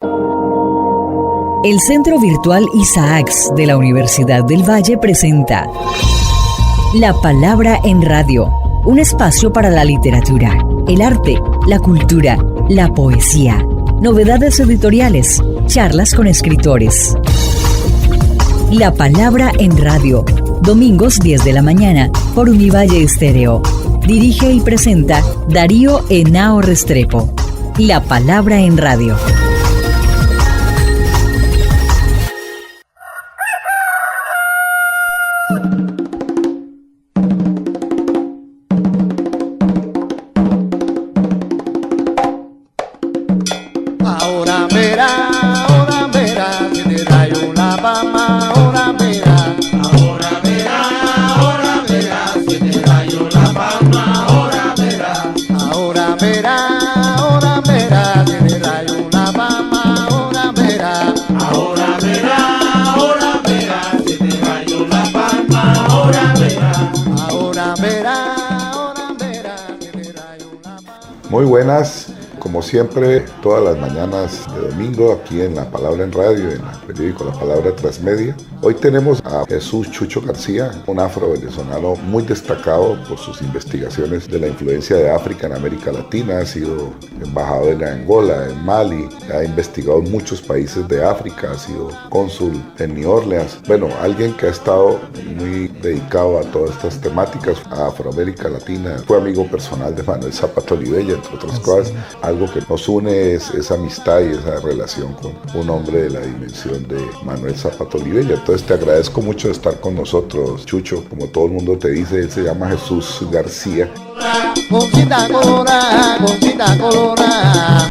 El Centro Virtual Isaacs de la Universidad del Valle presenta La Palabra en Radio, un espacio para la literatura, el arte, la cultura, la poesía, novedades editoriales, charlas con escritores. La Palabra en Radio, domingos 10 de la mañana por Univalle Estéreo. Dirige y presenta Darío Henao Restrepo. La Palabra en Radio. Muy buenas, como siempre, todas las mañanas de domingo aquí en La Palabra en Radio, en el periódico La Palabra Transmedia. Hoy tenemos a Jesús Chucho García, un afro-venezolano muy destacado por sus investigaciones de la influencia de África en América Latina. Ha sido embajador en Angola, en Mali, ha investigado en muchos países de África, ha sido cónsul en New Orleans. Bueno, alguien que ha estado muy dedicado a todas estas temáticas, a Afroamérica Latina. Fue amigo personal de Manuel Zapata Olivella, entre otras cosas. Algo que nos une es esa amistad y esa relación con un hombre de la dimensión de Manuel Zapata Olivella. Entonces te agradezco mucho de estar con nosotros, Chucho. Como todo el mundo te dice, él se llama Jesús García.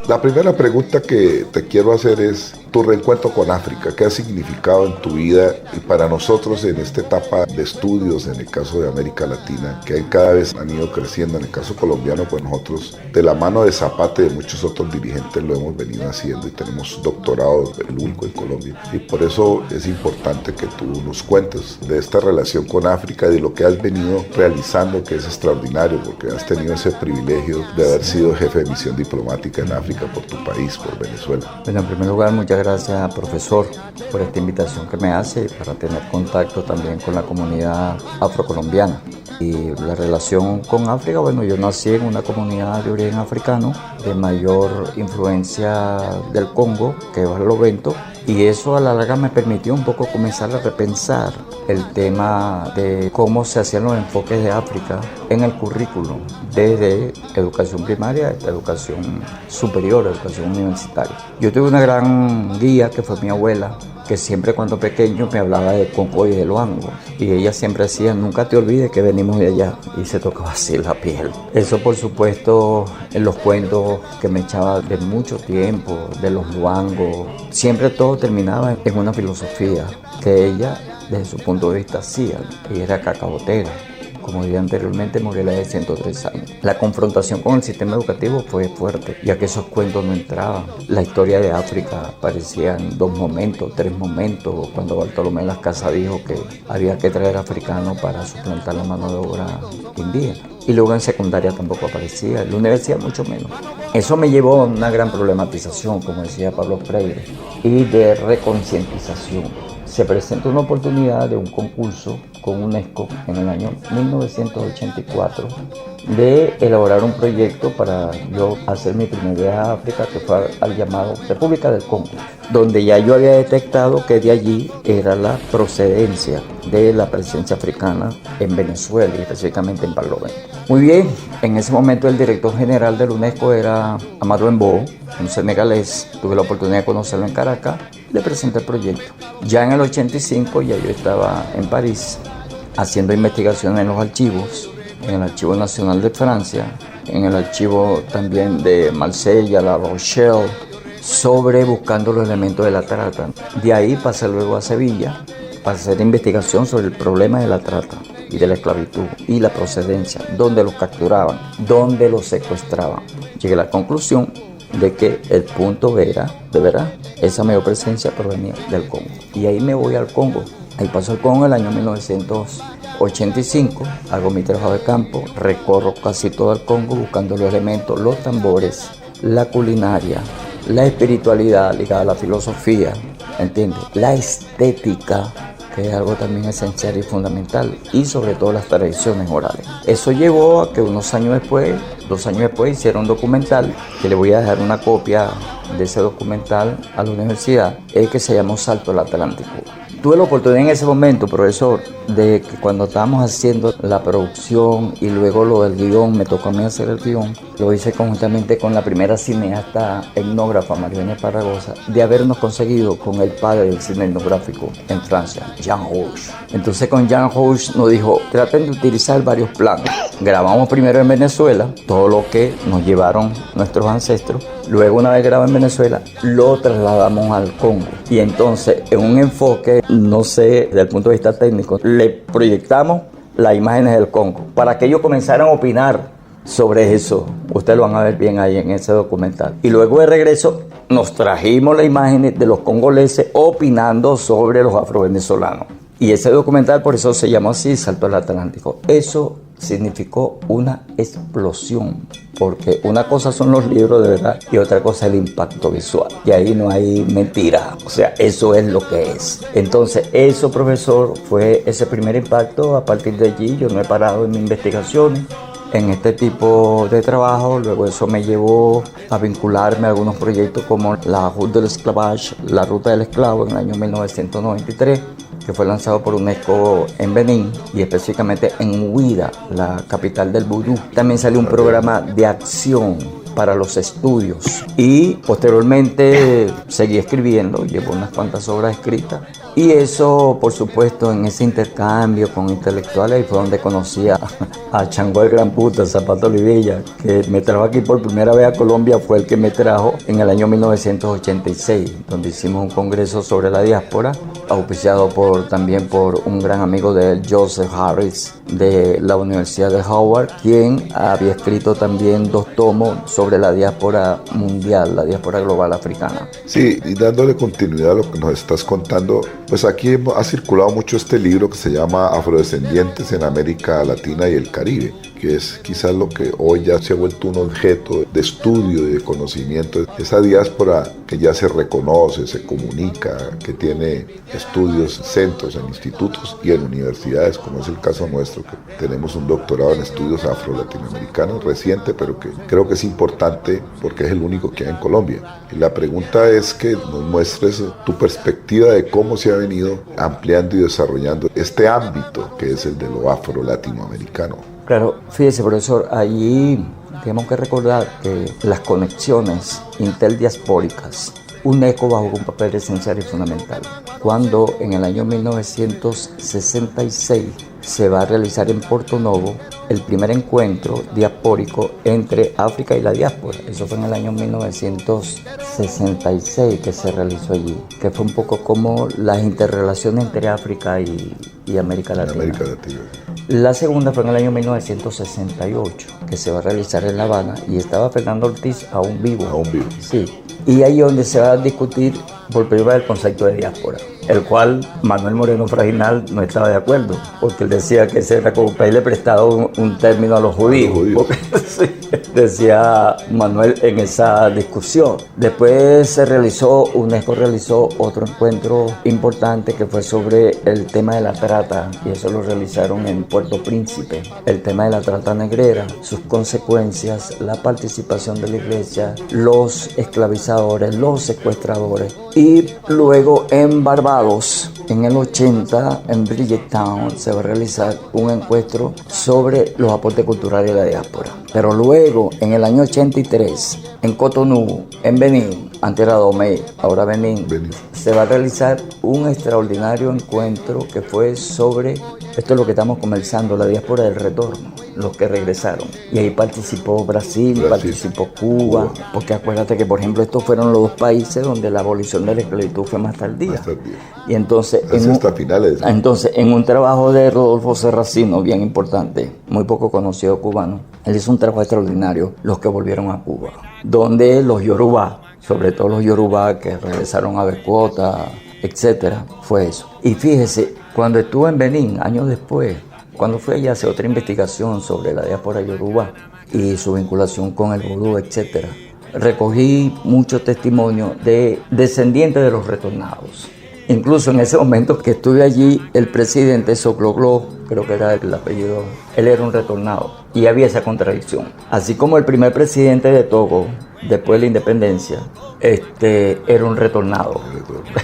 La primera pregunta que te quiero hacer es tu reencuentro con África. ¿Qué ha significado en tu vida y para nosotros en esta etapa de estudios, en el caso de América Latina, que cada vez han ido creciendo? En el caso colombiano, pues nosotros, de la mano de Zapata y de muchos otros dirigentes, lo hemos venido haciendo y tenemos doctorado, el único en Colombia. Y por eso es importante que tú nos cuentes de esta relación con África y de lo que has venido realizando, que es extraordinario, porque has tenido ese privilegio de haber sido jefe de misión diplomática en África por tu país, por Venezuela. Bueno, en primer lugar, muchas gracias, profesor, por esta invitación que me hace para tener contacto también con la comunidad afrocolombiana. Y la relación con África, bueno, yo nací en una comunidad de origen africano de mayor influencia del Congo, que es Barlovento, y eso a la larga me permitió un poco comenzar a repensar el tema de cómo se hacían los enfoques de África en el currículum, desde educación primaria hasta educación superior, educación universitaria. Yo tuve una gran guía que fue mi abuela, que siempre cuando pequeño me hablaba de Congo y de Luango, y ella siempre decía, nunca te olvides que venimos de allá, y se tocaba así la piel. Eso, por supuesto, en los cuentos que me echaba de mucho tiempo, de los Luangos, siempre todo terminaba en una filosofía que ella, desde su punto de vista, hacía, y era cacaotera. Como dije anteriormente, murió a la edad de 103 años. La confrontación con el sistema educativo fue fuerte, ya que esos cuentos no entraban. La historia de África aparecía en 2 momentos, 3 momentos, cuando Bartolomé Las Casas dijo que había que traer africanos para suplantar la mano de obra indígena. Y luego en secundaria tampoco aparecía, en la universidad mucho menos. Eso me llevó a una gran problematización, como decía Pablo Freire, y de reconcientización. Se presenta una oportunidad de un concurso con UNESCO en el año 1984 de elaborar un proyecto para yo hacer mi primer viaje a África, que fue al llamado República del Congo, donde ya yo había detectado que de allí era la procedencia de la presencia africana en Venezuela y específicamente en Barlovento. Muy bien, en ese momento el director general de la UNESCO era Amadou Embo, un senegalés. Tuve la oportunidad de conocerlo en Caracas, le presenté el proyecto. Ya en el 85 ya yo estaba en París haciendo investigaciones en los archivos, en el Archivo Nacional de Francia, en el archivo también de Marsella, La Rochelle, buscando los elementos de la trata. De ahí pasé luego a Sevilla para hacer investigación sobre el problema de la trata y de la esclavitud y la procedencia, dónde los capturaban, dónde los secuestraban. Llegué a la conclusión de que el punto era, de verdad, esa mayor presencia provenía del Congo. Y ahí me voy al Congo. Ahí paso al Congo en el año 1985, hago mi trabajo de campo, recorro casi todo el Congo buscando los elementos, los tambores, la culinaria, la espiritualidad ligada a la filosofía, ¿entiendes? La estética, que es algo también esencial y fundamental, y sobre todo las tradiciones orales. Eso llevó a que 2 años después, hiciera un documental, que le voy a dejar una copia de ese documental a la universidad, que se llamó Salto al Atlántico. Tuve la oportunidad en ese momento, profesor, de que cuando estábamos haciendo la producción y luego lo del guión, me tocó a mí hacer el guión, lo hice conjuntamente con la primera cineasta etnógrafa, Mariana Parragosa, de habernos conseguido con el padre del cine etnográfico en Francia, Jean Rouch. Entonces con Jean Rouch nos dijo, traten de utilizar varios planos. Grabamos primero en Venezuela, todo lo que nos llevaron nuestros ancestros. Luego, una vez grabado en Venezuela, lo trasladamos al Congo. Y entonces, en un enfoque, no sé, desde el punto de vista técnico, le proyectamos las imágenes del Congo para que ellos comenzaran a opinar sobre eso. Ustedes lo van a ver bien ahí en ese documental. Y luego de regreso, nos trajimos las imágenes de los congoleses opinando sobre los afrovenezolanos. Y ese documental, por eso se llamó así, Salto al Atlántico. Eso significó una explosión, porque una cosa son los libros de verdad y otra cosa el impacto visual, y ahí no hay mentira, o sea, eso es lo que es. Entonces eso, profesor, fue ese primer impacto. A partir de allí yo no he parado en mis investigaciones en este tipo de trabajo. Luego eso me llevó a vincularme a algunos proyectos como la Route de l'Esclavage, la Ruta del Esclavo, en el año 1993, que fue lanzado por UNESCO en Benín y específicamente en Huida, la capital del vudú. También salió un programa de acción para los estudios y posteriormente seguí escribiendo, llevo unas cuantas obras escritas, y eso, por supuesto, en ese intercambio con intelectuales, fue donde conocí a Chango el Gran Puta, Zapato Olivella, que me trajo aquí por primera vez a Colombia. Fue el que me trajo en el año 1986, donde hicimos un congreso sobre la diáspora, auspiciado también por un gran amigo de él, Joseph Harris, de la Universidad de Howard, quien había escrito también 2 tomos sobre la diáspora mundial, la diáspora global africana. Sí, y dándole continuidad a lo que nos estás contando, pues aquí ha circulado mucho este libro que se llama Afrodescendientes en América Latina y el Caribe, que es quizás lo que hoy ya se ha vuelto un objeto de estudio y de conocimiento. Esa diáspora que ya se reconoce, se comunica, que tiene estudios, centros en institutos y en universidades, como es el caso nuestro, que tenemos un doctorado en estudios afro-latinoamericanos reciente, pero que creo que es importante porque es el único que hay en Colombia. Y la pregunta es que nos muestres tu perspectiva de cómo se ha venido ampliando y desarrollando este ámbito que es el de lo afro-latinoamericano. Claro, fíjese, profesor, allí tenemos que recordar que las conexiones interdiaspóricas, UNESCO jugó un papel esencial y fundamental. Cuando en el año 1966 se va a realizar en Porto Novo el primer encuentro diaspórico entre África y la diáspora. Eso fue en el año 1966 que se realizó allí, que fue un poco como las interrelaciones entre África y América Latina. La segunda fue en el año 1968, que se va a realizar en La Habana, y estaba Fernando Ortiz aún vivo. Sí. Y ahí es donde se va a discutir por primera vez el concepto de diáspora, el cual Manuel Moreno Fraginal no estaba de acuerdo, porque él decía que ese era como pedirle prestado un término a los judíos. Sí, decía Manuel en esa discusión. Después UNESCO realizó otro encuentro importante que fue sobre el tema de la trata, y eso lo realizaron en Puerto Príncipe. El tema de la trata negrera, sus consecuencias, la participación de la iglesia, los esclavizadores, los secuestradores. Y luego en Barbados, en el 80, en Bridgetown, se va a realizar un encuentro sobre los aportes culturales de la diáspora. Pero luego, en el año 83, en Cotonú, en Benín, antes era Dahomey, ahora Benín, se va a realizar un extraordinario encuentro que fue sobre, esto es lo que estamos conversando, la diáspora del retorno, los que regresaron. Y ahí participó Brasil, participó Cuba, porque acuérdate que, por ejemplo, estos fueron los 2 países donde la abolición de la esclavitud fue más tardía. Y entonces, en un trabajo de Rodolfo Serracino, bien importante, muy poco conocido cubano, él hizo un trabajo extraordinario, los que volvieron a Cuba, donde los yorubá, sobre todo los yorubá que regresaron a Becuota, etcétera, fue eso. Y fíjese, cuando estuve en Benín, años después, cuando fui allá a hacer otra investigación sobre la diáspora yorubá y su vinculación con el vudú, etcétera, recogí mucho testimonio de descendientes de los retornados. Incluso en ese momento que estuve allí, el presidente Soglogló, creo que era el apellido, él era un retornado y había esa contradicción. Así como el primer presidente de Togo, después de la independencia, era un retornado.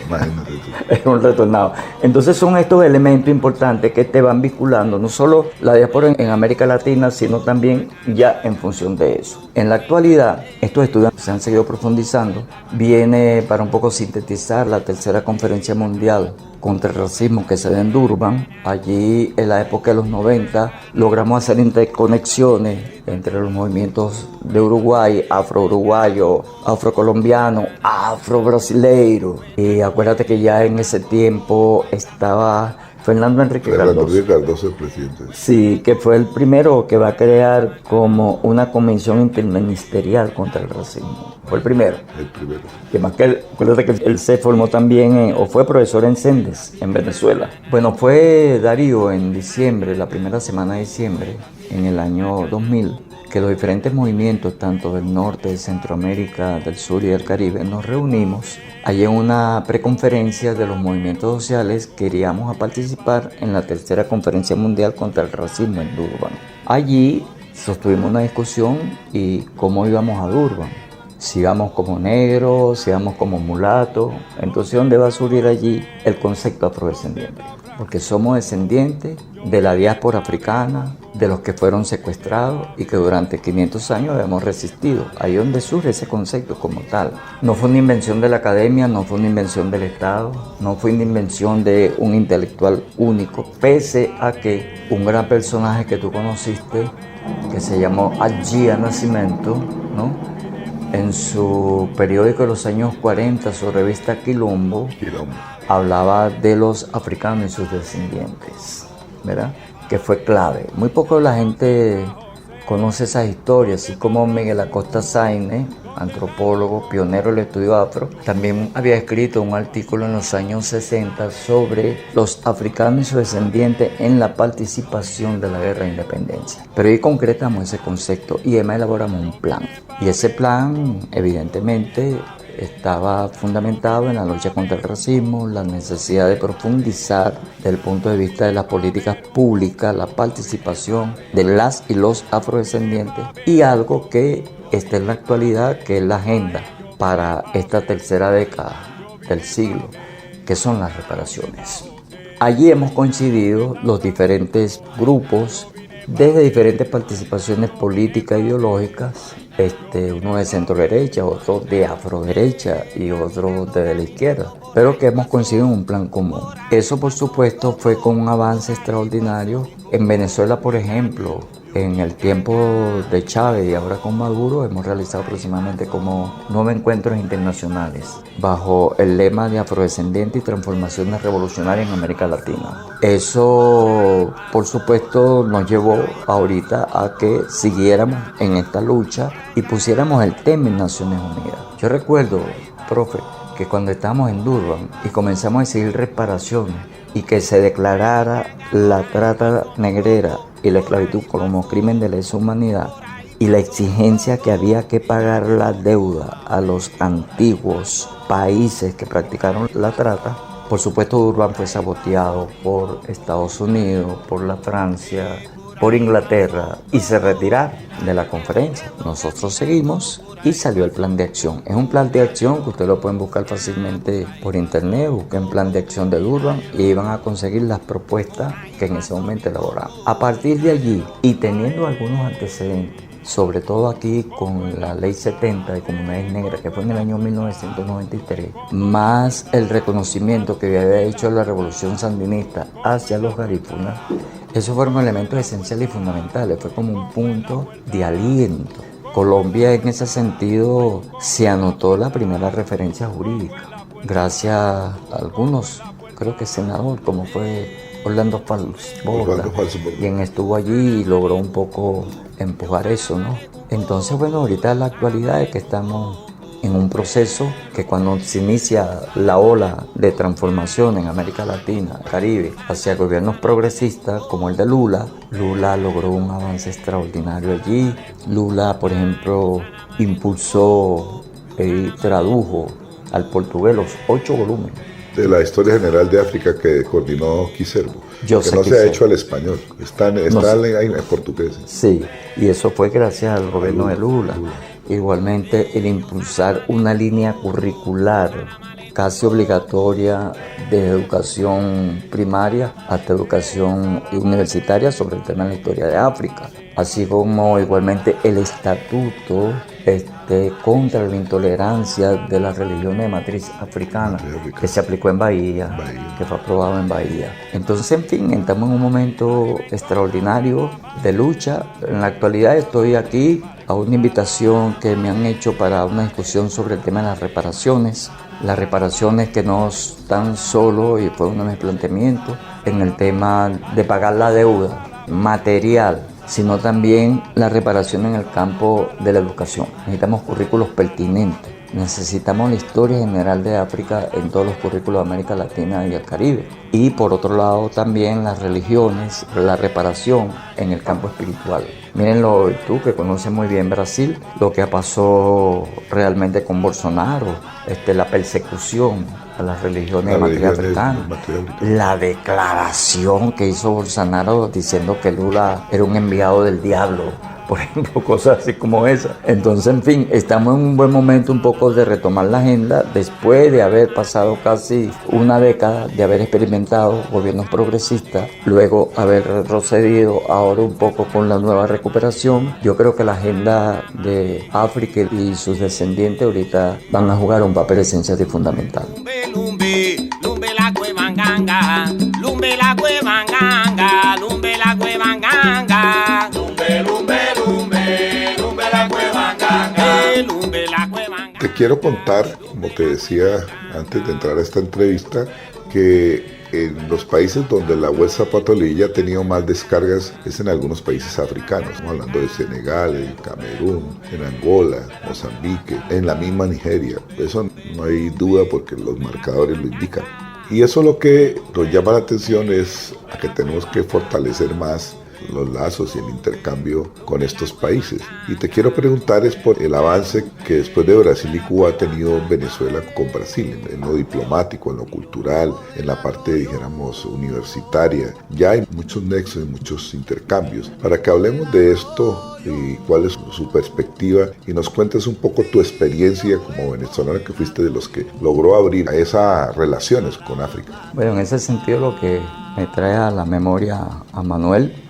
Imagínate tú. Era un retornado. Entonces son estos elementos importantes que te van vinculando, no solo la diáspora en América Latina, sino también ya en función de eso. En la actualidad, estos estudios se han seguido profundizando. Viene para un poco sintetizar la tercera conferencia mundial contra el racismo que se da en Durban. Allí, en la época de los 90, logramos hacer interconexiones entre los movimientos de Uruguay, afro-uruguayo, afro-colombiano, afro-brasileiro. Y acuérdate que ya en ese tiempo estaba Fernando Enrique Cardoso, el presidente. Sí, que fue el primero que va a crear como una comisión interministerial contra el racismo. Fue el primero. El primero. Que más que acuérdate que él se formó también, o fue profesor en Sendes, en Venezuela. Bueno, fue Darío en diciembre, la primera semana de diciembre, en el año 2000, que los diferentes movimientos, tanto del norte, de Centroamérica, del sur y del Caribe, nos reunimos. Allí en una preconferencia de los movimientos sociales queríamos participar en la tercera conferencia mundial contra el racismo en Durban. Allí sostuvimos una discusión y cómo íbamos a Durban. Si íbamos como negros, si íbamos como mulatos. Entonces, ¿dónde va a surgir allí el concepto afrodescendiente? Porque somos descendientes de la diáspora africana, de los que fueron secuestrados y que durante 500 años hemos resistido. Ahí es donde surge ese concepto como tal. No fue una invención de la academia, no fue una invención del Estado, no fue una invención de un intelectual único, pese a que un gran personaje que tú conociste, que se llamó Adjia Nascimento, ¿no?, en su periódico de los años 40, su revista Quilombo, hablaba de los africanos y sus descendientes, ¿verdad? Que fue clave. Muy poco la gente conoce esas historias, así como Miguel Acosta Sainz, antropólogo, pionero del estudio afro, también había escrito un artículo en los años 60 sobre los africanos y sus descendientes en la participación de la guerra de independencia. Pero ahí concretamos ese concepto y además elaboramos un plan. Y ese plan, evidentemente, estaba fundamentado en la lucha contra el racismo, la necesidad de profundizar desde el punto de vista de las políticas públicas, la participación de las y los afrodescendientes y algo que está en la actualidad, que es la agenda para esta tercera década del siglo, que son las reparaciones. Allí hemos coincidido los diferentes grupos desde diferentes participaciones políticas e ideológicas, uno de centro derecha, otro de afroderecha y otro de la izquierda, pero que hemos coincidido en un plan común. Eso, por supuesto, fue con un avance extraordinario. En Venezuela, por ejemplo, en el tiempo de Chávez y ahora con Maduro, hemos realizado aproximadamente como 9 encuentros internacionales bajo el lema de afrodescendiente y transformaciones revolucionarias en América Latina. Eso, por supuesto, nos llevó ahorita a que siguiéramos en esta lucha y pusiéramos el tema en Naciones Unidas. Yo recuerdo, profe, que cuando estábamos en Durban y comenzamos a exigir reparaciones y que se declarara la trata negrera y la esclavitud como crimen de lesa humanidad y la exigencia que había que pagar la deuda a los antiguos países que practicaron la trata, por supuesto Durban fue saboteado por Estados Unidos, por la Francia, por Inglaterra y se retiraron de la conferencia. Nosotros seguimos y salió el plan de acción. Es un plan de acción que ustedes lo pueden buscar fácilmente por internet, busquen plan de acción de Durban y van a conseguir las propuestas que en ese momento elaboramos. A partir de allí y teniendo algunos antecedentes, sobre todo aquí con la Ley 70 de Comunidades Negras, que fue en el año 1993, más el reconocimiento que había hecho la Revolución Sandinista hacia los garífunas, esos fueron elementos esenciales y fundamentales, fue como un punto de aliento. Colombia en ese sentido se anotó la primera referencia jurídica, gracias a algunos, creo que senador, como fue Orlando Falsborda, quien estuvo allí y logró un poco empujar eso, ¿no? Entonces, bueno, ahorita la actualidad es que estamos en un proceso que cuando se inicia la ola de transformación en América Latina, Caribe, hacia gobiernos progresistas como el de Lula, Lula logró un avance extraordinario allí. Lula, por ejemplo, impulsó y tradujo al portugués los 8 volúmenes de la historia general de África que coordinó Quiservo, José que no se Quiservo. ha hecho al español, está en portugués. Sí, y eso fue gracias al gobierno de Lula. Igualmente el impulsar una línea curricular casi obligatoria de educación primaria hasta educación universitaria sobre el tema de la historia de África, así como igualmente el estatuto contra la intolerancia de las religiones de matriz africana que se aplicó en Bahía, que fue aprobado en Bahía. Entonces, en fin, estamos en un momento extraordinario de lucha. En la actualidad estoy aquí a una invitación que me han hecho para una discusión sobre el tema de las reparaciones que no están solo, y fue uno de mis planteamientos, en el tema de pagar la deuda material, sino también la reparación en el campo de la educación. Necesitamos currículos pertinentes, necesitamos la historia general de África en todos los currículos de América Latina y el Caribe. Y por otro lado también las religiones, la reparación en el campo espiritual. Mírenlo tú que conoces muy bien Brasil, lo que pasó realmente con Bolsonaro, la persecución a las religiones de matriz africana, la declaración que hizo Bolsonaro diciendo que Lula era un enviado del diablo, por ejemplo, cosas así como esa. Entonces, en fin, estamos en un buen momento un poco de retomar la agenda después de haber pasado casi una década de haber experimentado gobiernos progresistas, luego haber retrocedido ahora un poco con la nueva recuperación. Yo creo que la agenda de África y sus descendientes ahorita van a jugar un papel esencial y fundamental. Lumbe, lumbe la cuevanganga, lumbe la cuevanganga, lumbe la cuevanganga, lumbe, lumbe, lumbe, lumbe la cuevanganga, lumbe la cuevanganga. Te quiero contar, como te decía antes de entrar a esta entrevista, que en los países donde la web Zapatolilla ha tenido más descargas es en algunos países africanos. Estamos hablando de Senegal, en Camerún, en Angola, Mozambique, en la misma Nigeria. Eso no hay duda porque los marcadores lo indican. Y eso lo que nos llama la atención es a que tenemos que fortalecer más los lazos y el intercambio con estos países. Y te quiero preguntar es por el avance que después de Brasil y Cuba ha tenido Venezuela con Brasil, en lo diplomático, en lo cultural, en la parte, dijéramos, universitaria. Ya hay muchos nexos y muchos intercambios. Para que hablemos de esto y cuál es su perspectiva y nos cuentes un poco tu experiencia como venezolana que fuiste de los que logró abrir a esas relaciones con África. Bueno, en ese sentido lo que me trae a la memoria a Manuel,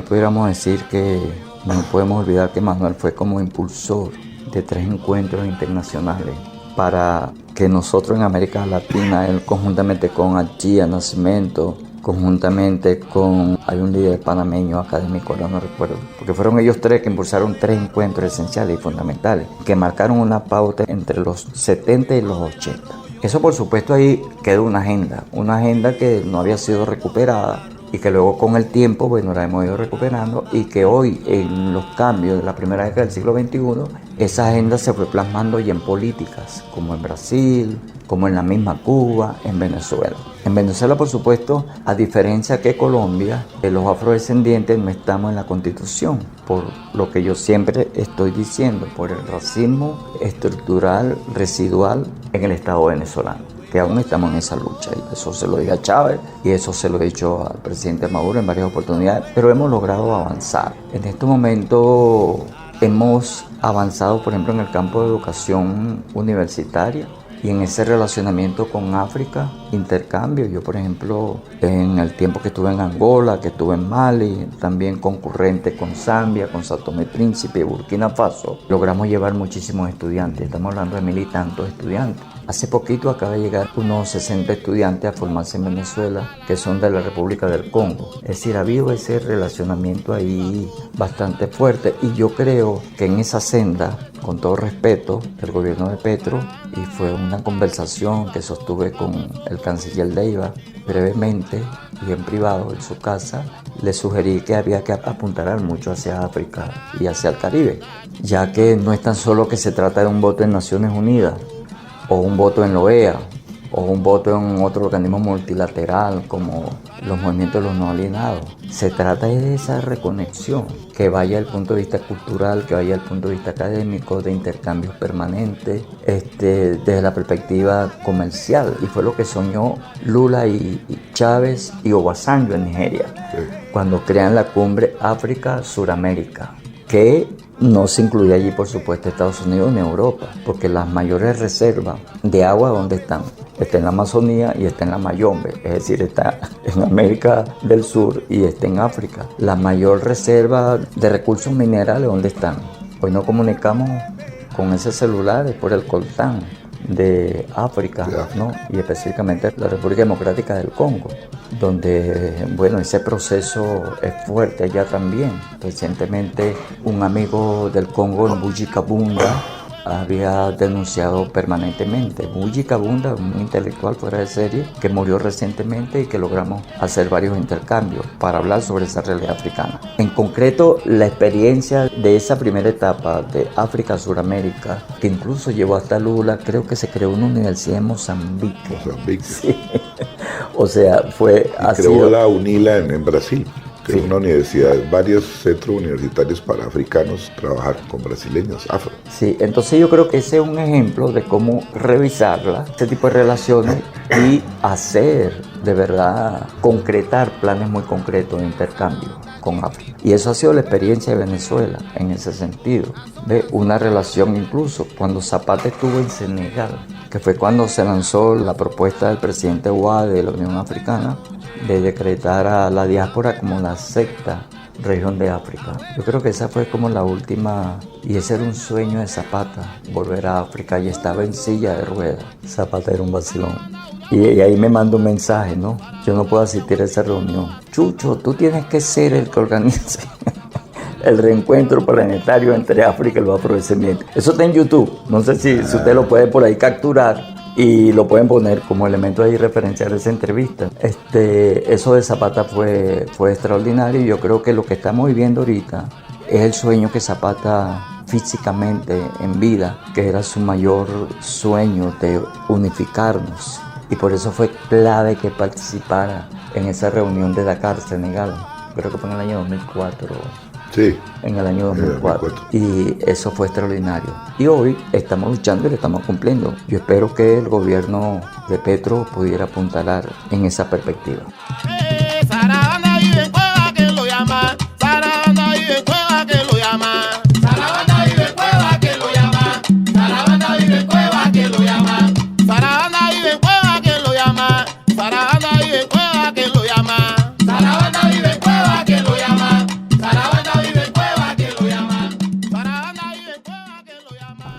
pudiéramos decir que no podemos olvidar que Manuel fue como impulsor de 3 encuentros internacionales para que nosotros en América Latina, él conjuntamente con Achía Nascimento, conjuntamente con, hay un líder panameño académico, ahora no recuerdo, porque fueron ellos 3 que impulsaron 3 encuentros esenciales y fundamentales, que marcaron una pauta entre los 70 y los 80. Eso por supuesto ahí quedó una agenda que no había sido recuperada, y que luego con el tiempo, bueno, la hemos ido recuperando y que hoy en los cambios de la primera década del siglo XXI, esa agenda se fue plasmando ya en políticas, como en Brasil, como en la misma Cuba, en Venezuela. En Venezuela, por supuesto, a diferencia que Colombia, los afrodescendientes no estamos en la Constitución, por lo que yo siempre estoy diciendo, por el racismo estructural, residual en el Estado venezolano, que aún estamos en esa lucha, y eso se lo dije a Chávez y eso se lo he dicho al presidente Maduro en varias oportunidades, pero hemos logrado avanzar. En este momento hemos avanzado, por ejemplo, en el campo de educación universitaria y en ese relacionamiento con África, intercambio. Yo, por ejemplo, en el tiempo que estuve en Angola, que estuve en Mali, también concurrente con Zambia, con Sao Tomé y Príncipe y Burkina Faso, logramos llevar muchísimos estudiantes, estamos hablando de 1000 y tantos estudiantes. Hace poquito acaba de llegar unos 60 estudiantes a formarse en Venezuela, que son de la República del Congo. Es decir, ha habido ese relacionamiento ahí bastante fuerte, y yo creo que en esa senda, con todo respeto, el gobierno de Petro, y fue una conversación que sostuve con el canciller Leiva brevemente, y en privado en su casa, le sugerí que había que apuntalar mucho hacia África y hacia el Caribe, ya que no es tan solo que se trata de un voto en Naciones Unidas, o un voto en la OEA, o un voto en otro organismo multilateral como los movimientos de los no alienados. Se trata de esa reconexión, que vaya desde el punto de vista cultural, que vaya desde el punto de vista académico, de intercambios permanentes, desde la perspectiva comercial. Y fue lo que soñó Lula y Chávez y Obasanjo en Nigeria, cuando crean la cumbre África-Suramérica, que no se incluye allí, por supuesto, Estados Unidos ni Europa, porque las mayores reservas de agua, ¿dónde están? Está en la Amazonía y está en la Mayombe, es decir, está en América del Sur y está en África. La mayor reserva de recursos minerales, ¿dónde están? Hoy nos comunicamos con ese celular por el coltán de África, ¿no? Y específicamente la República Democrática del Congo, donde, bueno, ese proceso es fuerte allá también. Recientemente un amigo del Congo, Mbuji Kabunda, había denunciado permanentemente. Mbuji Kabunda, un intelectual fuera de serie que murió recientemente y que logramos hacer varios intercambios para hablar sobre esa realidad africana. En concreto, la experiencia de esa primera etapa de África-Suramérica, que incluso llevó hasta Lula, creo que se creó una universidad en Mozambique. Sí. O sea, fue así. Creó la UNILA en Brasil. Que es una universidad, varios centros universitarios para africanos, trabajar con brasileños, afro. Sí, entonces yo creo que ese es un ejemplo de cómo revisarla, este tipo de relaciones, y hacer, de verdad, concretar planes muy concretos de intercambio con África. Y eso ha sido la experiencia de Venezuela en ese sentido, de una relación incluso cuando Zapata estuvo en Senegal, que fue cuando se lanzó la propuesta del presidente Ouattara de la Unión Africana de decretar a la diáspora como la sexta región de África. Yo creo que esa fue como la última, y ese era un sueño de Zapata, volver a África, y estaba en silla de ruedas. Zapata era un vacilón. Y ahí me manda un mensaje, ¿no? Yo no puedo asistir a esa reunión. Chucho, tú tienes que ser el que organice el reencuentro planetario entre África y los afrodescendientes. Eso está en YouTube. No sé si usted lo puede por ahí capturar y lo pueden poner como elemento ahí referenciar esa entrevista. Eso de Zapata fue extraordinario, y yo creo que lo que estamos viviendo ahorita es el sueño que Zapata físicamente en vida, que era su mayor sueño de unificarnos, y por eso fue clave que participara en esa reunión de Dakar, Senegal. Creo que fue en el año 2004. Sí. En el año 2004. Y eso fue extraordinario. Y hoy estamos luchando y lo estamos cumpliendo. Yo espero que el gobierno de Petro pudiera apuntalar en esa perspectiva.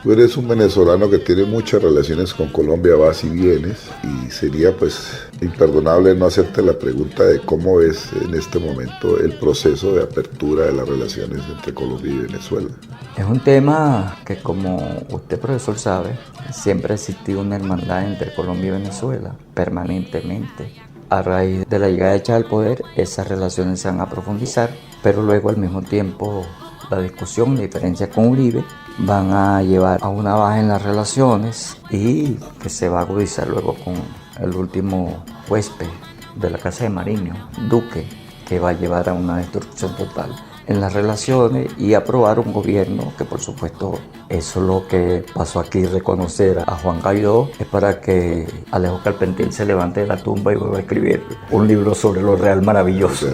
Tú eres un venezolano que tiene muchas relaciones con Colombia, vas y vienes, y sería pues imperdonable no hacerte la pregunta de cómo es en este momento el proceso de apertura de las relaciones entre Colombia y Venezuela. Es un tema que, como usted, profesor, sabe, siempre ha existido una hermandad entre Colombia y Venezuela, permanentemente. A raíz de la llegada de Chávez al poder, esas relaciones se van a profundizar, pero luego al mismo tiempo la discusión, la diferencia con Uribe, van a llevar a una baja en las relaciones, y que se va a agudizar luego con el último huésped de la Casa de Mariño, Duque, que va a llevar a una destrucción total en las relaciones y aprobar un gobierno que, por supuesto, eso es lo que pasó aquí, reconocer a Juan Guaidó, es para que Alejo Carpentier se levante de la tumba y vuelva a escribir un libro sobre lo real maravilloso.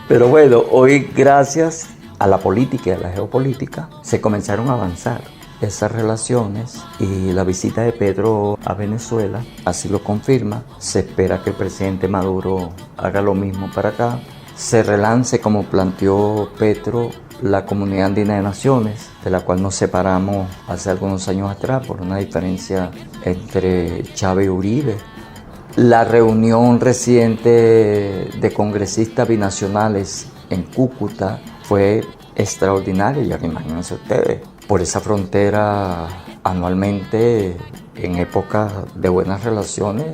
Pero bueno, hoy, gracias a la política y a la geopolítica, se comenzaron a avanzar esas relaciones, y la visita de Petro a Venezuela así lo confirma. Se espera que el presidente Maduro haga lo mismo para acá, se relance, como planteó Petro, la Comunidad Andina de Naciones, de la cual nos separamos hace algunos años atrás por una diferencia entre Chávez y Uribe. La reunión reciente de congresistas binacionales en Cúcuta fue extraordinaria, ya que imagínense ustedes, por esa frontera anualmente, en épocas de buenas relaciones,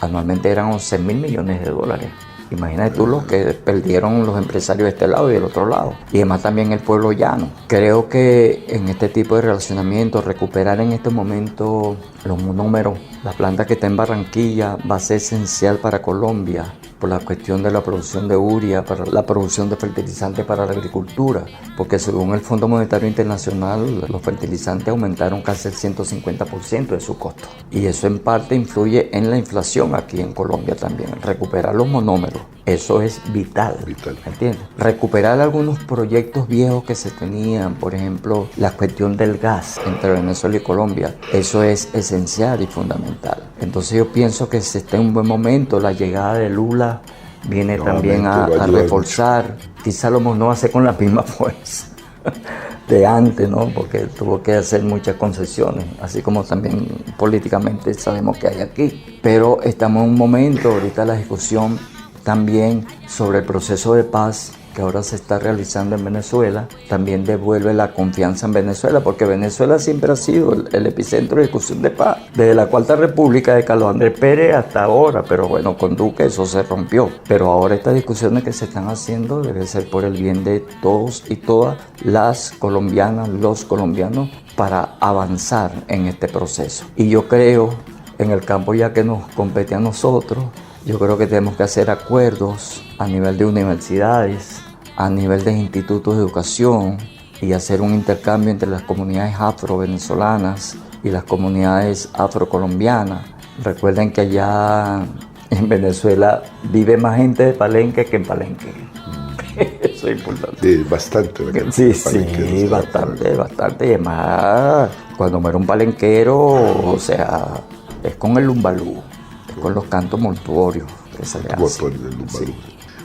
Anualmente eran 11.000 millones de dólares. Imagínate tú lo que perdieron los empresarios de este lado y del otro lado. Y además también el pueblo llano. Creo que en este tipo de relacionamiento, recuperar en este momento los monómeros, la planta que está en Barranquilla va a ser esencial para Colombia por la cuestión de la producción de urea, para la producción de fertilizantes para la agricultura, porque según el Fondo Monetario Internacional, los fertilizantes aumentaron casi el 150% de su costo. Y eso en parte influye en la inflación aquí en Colombia también. Recuperar los monómeros, eso es vital. ¿Entiendes? Recuperar algunos proyectos viejos que se tenían, por ejemplo, la cuestión del gas entre Venezuela y Colombia, eso es esencial y fundamental. Entonces yo pienso que se está en un buen momento. La llegada de Lula viene también a reforzar. Quizá lo no hace con la misma fuerza de antes, ¿no? Porque tuvo que hacer muchas concesiones, así como también políticamente sabemos que hay aquí. Pero estamos en un momento, ahorita la discusión también sobre el proceso de paz que ahora se está realizando en Venezuela, también devuelve la confianza en Venezuela, porque Venezuela siempre ha sido el epicentro de discusión de paz, desde la Cuarta República de Carlos Andrés Pérez hasta ahora, pero bueno, con Duque eso se rompió. Pero ahora estas discusiones que se están haciendo debe ser por el bien de todos y todas las colombianas, los colombianos, para avanzar en este proceso. Y yo creo, en el campo ya que nos compete a nosotros, yo creo que tenemos que hacer acuerdos a nivel de universidades, a nivel de institutos de educación y hacer un intercambio entre las comunidades afro-venezolanas y las comunidades afro-colombianas. Recuerden que allá en Venezuela vive más gente de Palenque que en Palenque. Eso es importante. Sí, bastante. Sí, bastante. Y además, cuando muere un palenquero, o sea, es con el lumbalú, es con los cantos mortuorios que se le hace. Sí.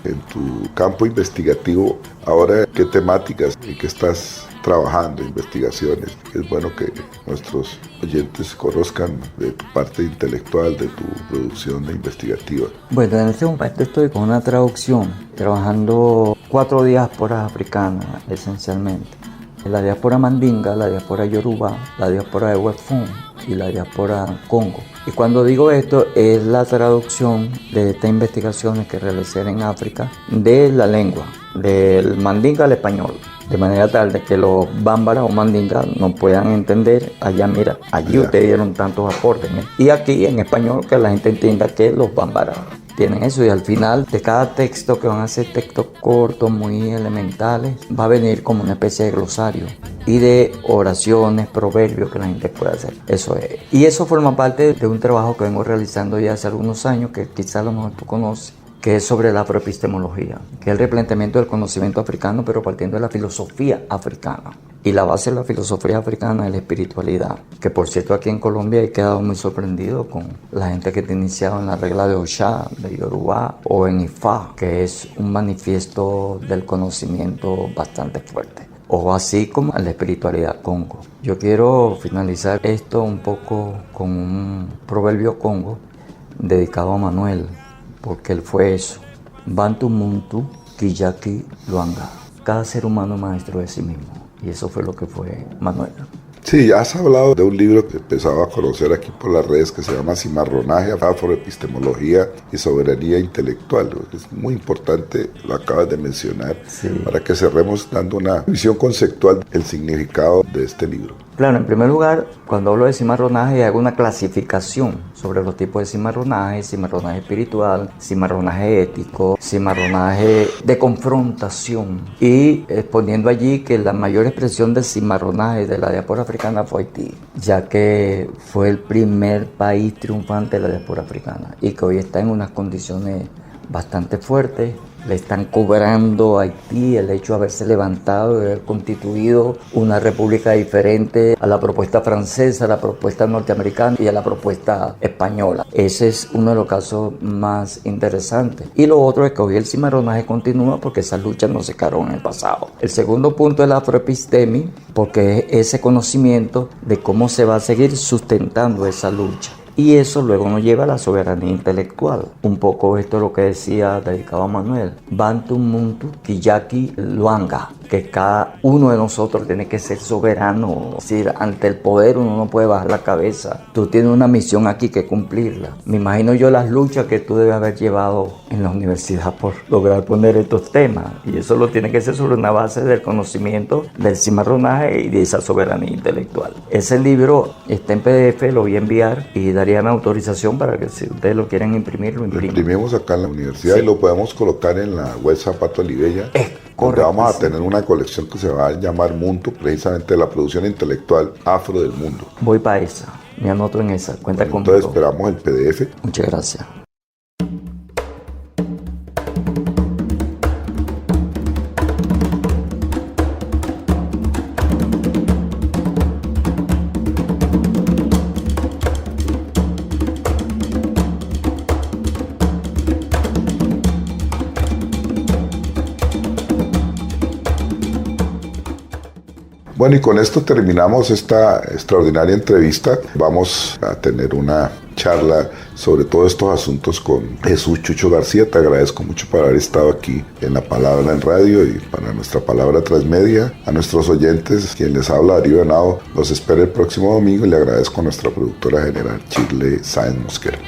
En tu campo investigativo, ahora, ¿qué temáticas y qué estás trabajando, investigaciones? Es bueno que nuestros oyentes conozcan de tu parte intelectual, de tu producción investigativa. Bueno, en este momento estoy con una traducción, trabajando 4 diásporas africanas, esencialmente. La diáspora mandinga, la diáspora yoruba, la diáspora de Wefun y la diáspora Congo. Y cuando digo esto, es la traducción de estas investigaciones que realicé en África de la lengua, del mandinga al español, de manera tal de que los bámbaras o mandingas no puedan entender. Allá, mira, allí ustedes dieron tantos aportes, ¿no? Y aquí en español que la gente entienda que los bámbaras tienen eso. Y al final de cada texto, que van a ser textos cortos, muy elementales, va a venir como una especie de glosario y de oraciones, proverbios que la gente puede hacer. Eso es. Y eso forma parte de un trabajo que vengo realizando ya hace algunos años, que quizás a lo mejor tú conoces, que es sobre la afroepistemología, que es el replanteamiento del conocimiento africano, pero partiendo de la filosofía africana. Y la base de la filosofía africana es la espiritualidad, que por cierto aquí en Colombia he quedado muy sorprendido con la gente que te iniciaba en la regla de Oshá, de Yoruba, o en Ifá, que es un manifiesto del conocimiento bastante fuerte, o así como en la espiritualidad Congo. Yo quiero finalizar esto un poco con un proverbio congo dedicado a Manuel, porque él fue eso: Bantu Muntu Kiyaki Luanga. Cada ser humano es maestro de sí mismo. Y eso fue lo que fue Manuel. Sí, has hablado de un libro que empezaba a conocer aquí por las redes, que se llama Cimarronaje, Afroepistemología y Soberanía Intelectual. Es muy importante, lo acabas de mencionar, sí, para que cerremos dando una visión conceptual del significado de este libro. Claro, en primer lugar, cuando hablo de cimarronaje, hago una clasificación sobre los tipos de cimarronaje: cimarronaje espiritual, cimarronaje ético, cimarronaje de confrontación, y exponiendo allí que la mayor expresión de cimarronaje de la diáspora africana fue Haití, ya que fue el primer país triunfante de la diáspora africana y que hoy está en unas condiciones bastante fuertes. Le están cobrando a Haití el hecho de haberse levantado, de haber constituido una república diferente a la propuesta francesa, a la propuesta norteamericana y a la propuesta española. Ese es uno de los casos más interesantes. Y lo otro es que hoy el cimarronaje continúa porque esas luchas no se quedaron en el pasado. El segundo punto es la afroepistemi, porque es ese conocimiento de cómo se va a seguir sustentando esa lucha. Y eso luego nos lleva a la soberanía intelectual. Un poco esto es lo que decía, dedicado a Manuel: Bantu Muntu Kiyaki Luanga. que cada uno de nosotros tiene que ser soberano. Es decir, ante el poder uno no puede bajar la cabeza. Tú tienes una misión aquí que cumplirla. Me imagino yo las luchas que tú debes haber llevado en la universidad por lograr poner estos temas. Y eso lo tiene que ser sobre una base del conocimiento, del cimarronaje y de esa soberanía intelectual. Ese libro está en PDF, lo voy a enviar y darían autorización para que si ustedes lo quieren imprimir, lo impriman. Lo imprimimos acá en la universidad y lo podemos colocar en la web Zapato Olivella. Donde vamos a tener una colección que se va a llamar Mundo, precisamente la producción intelectual afro del mundo. Voy para esa, me anoto en esa, cuenta conmigo. Entonces esperamos el PDF. Muchas gracias. Bueno, y con esto terminamos esta extraordinaria entrevista. Vamos a tener una charla sobre todos estos asuntos con Jesús Chucho García. Te agradezco mucho por haber estado aquí en La Palabra en Radio y para nuestra Palabra Transmedia. A nuestros oyentes, quien les habla, Darío Henao, los espero el próximo domingo y le agradezco a nuestra productora general, Shirley Sáenz Mosquera.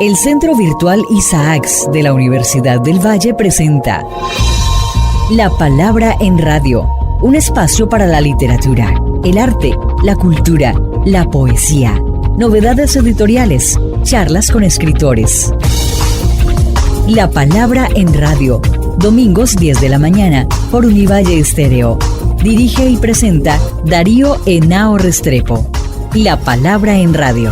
El Centro Virtual Isaacs de la Universidad del Valle presenta La Palabra en Radio, un espacio para la literatura, el arte, la cultura, la poesía, novedades editoriales, charlas con escritores. La Palabra en Radio, domingos 10 de la mañana por Univalle Estéreo. Dirige y presenta Darío Henao Restrepo. La Palabra en Radio.